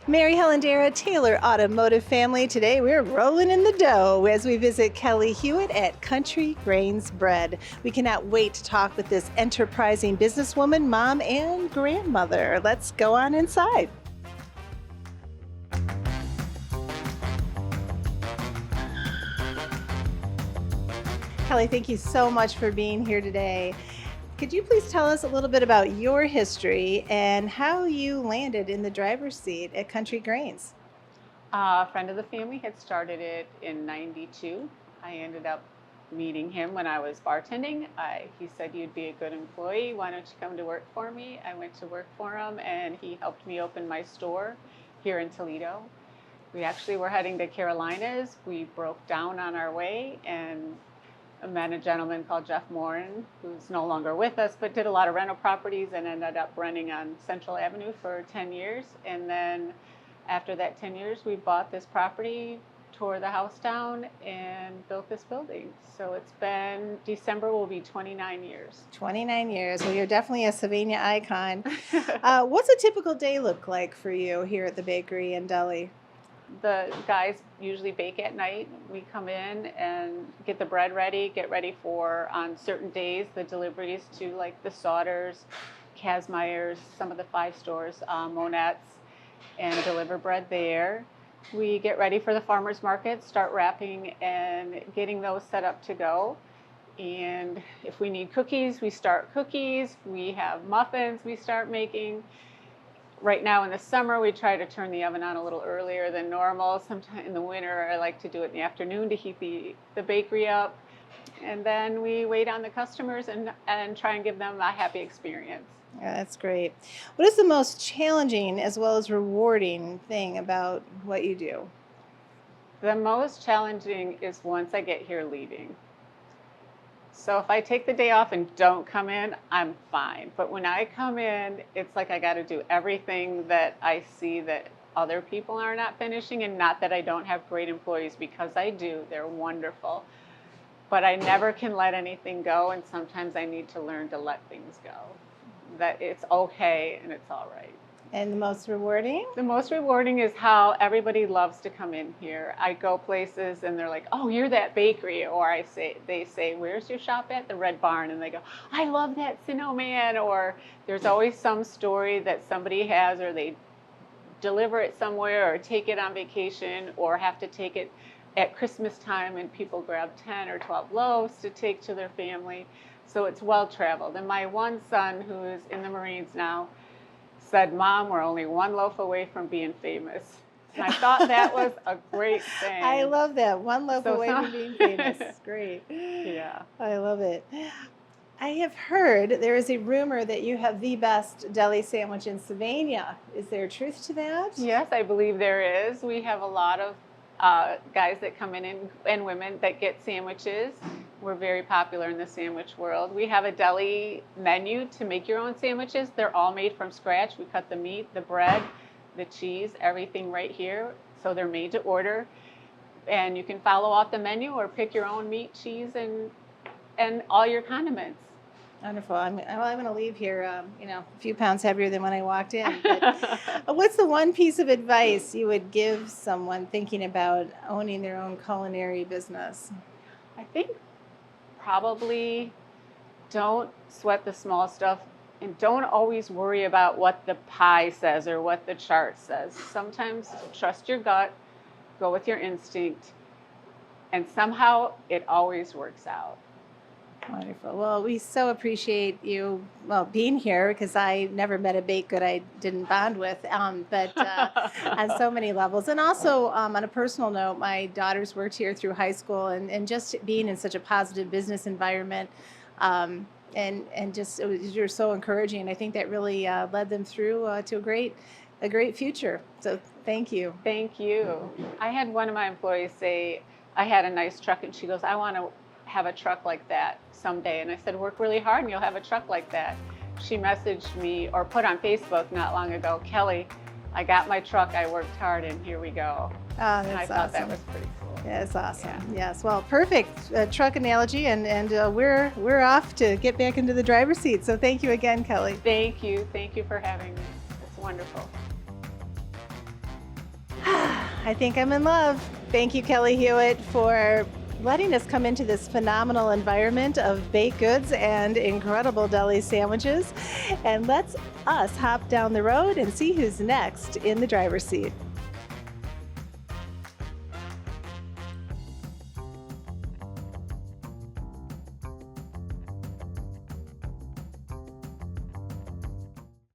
Mary Helen Dara, Taylor Automotive Family. Today we're rolling in the dough as we visit Kelly Hewitt at Country Grains Bread. We cannot wait to talk with this enterprising businesswoman, mom, and grandmother. Let's go on inside. Kelly, thank you so much for being here today. Could you please tell us a little bit about your history and how you landed in the driver's seat at Country Grains? A friend of the family had started it in '92. I ended up meeting him when I was bartending. He said, "You'd be a good employee. Why don't you come to work for me?" I went to work for him, and he helped me open my store here in Toledo. We actually were heading to Carolinas. We broke down on our way, and I met a gentleman called Jeff Morin, who's no longer with us, but did a lot of rental properties and ended up renting on Central Avenue for 10 years. And then after that 10 years, we bought this property, tore the house down, and built this building. So it's been, December will be 29 years. 29 years. Well, you're definitely a Sylvania icon. What's a typical day look like for you here at the bakery and deli? The guys usually bake at night. We come in and get the bread ready, get ready for, on certain days, the deliveries to like the Sauters, Kazmeyer's, some of the 5 stores, Monette's, and deliver bread there. We get ready for the farmers market, start wrapping and getting those set up to go. And if we need cookies, we start cookies. We have muffins we start making. Right now in the summer, we try to turn the oven on a little earlier than normal. Sometime in the winter, I like to do it in the afternoon to heat the bakery up. And then we wait on the customers and try and give them a happy experience. Yeah, that's great. What is the most challenging as well as rewarding thing about what you do? The most challenging is once I get here leaving. So if I take the day off and don't come in, I'm fine. But when I come in, it's like I got to do everything that I see that other people are not finishing, and not that I don't have great employees, because I do. They're wonderful. But I never can let anything go, and sometimes I need to learn to let things go. That it's okay and it's all right. And the most rewarding? The most rewarding is how everybody loves to come in here. I go places and they're like, "Oh, you're that bakery," or they say, "Where's your shop at?" "The Red Barn," and they go, "I love that Cinnamon," or there's always some story that somebody has, or they deliver it somewhere or take it on vacation or have to take it at Christmas time, and people grab 10 or 12 loaves to take to their family. So it's well traveled. And my one son, who is in the Marines now, said, "Mom, we're only one loaf away from being famous." And I thought that was a great thing. I love that. One loaf away from being famous. Great. Yeah. I love it. I have heard there is a rumor that you have the best deli sandwich in Sylvania. Is there truth to that? Yes, I believe there is. We have a lot of guys that come in and women that get sandwiches. We're very popular in the sandwich world. We have a deli menu to make your own sandwiches. They're all made from scratch. We cut the meat, the bread, the cheese, everything right here. So they're made to order. And you can follow off the menu or pick your own meat, cheese, and all your condiments. Wonderful. I'm going to leave here, a few pounds heavier than when I walked in. But what's the one piece of advice you would give someone thinking about owning their own culinary business? I think probably don't sweat the small stuff, and don't always worry about what the pie says or what the chart says. Sometimes trust your gut, go with your instinct, and somehow it always works out. Wonderful. Well, we so appreciate you, being here, because I never met a baked good I didn't bond with, but on so many levels. And also, on a personal note, my daughters worked here through high school, and just being in such a positive business environment, and just you're so encouraging. I think that really led them through to a great future. So thank you. Thank you. I had one of my employees say, I had a nice truck, and she goes, "I want to have a truck like that someday." And I said, "Work really hard and you'll have a truck like that." She messaged me or put on Facebook not long ago, "Kelly, I got my truck, I worked hard, and here we go." That's and I awesome. thought that was pretty cool. Yeah, it's awesome. Yeah. Yes. Well, perfect truck analogy, and we're off to get back into the driver's seat. So thank you again, Kelly. Thank you. Thank you for having me. It's wonderful. I think I'm in love. Thank you, Kelly Hewitt, for letting us come into this phenomenal environment of baked goods and incredible deli sandwiches. And let's us hop down the road and see who's next in the driver's seat.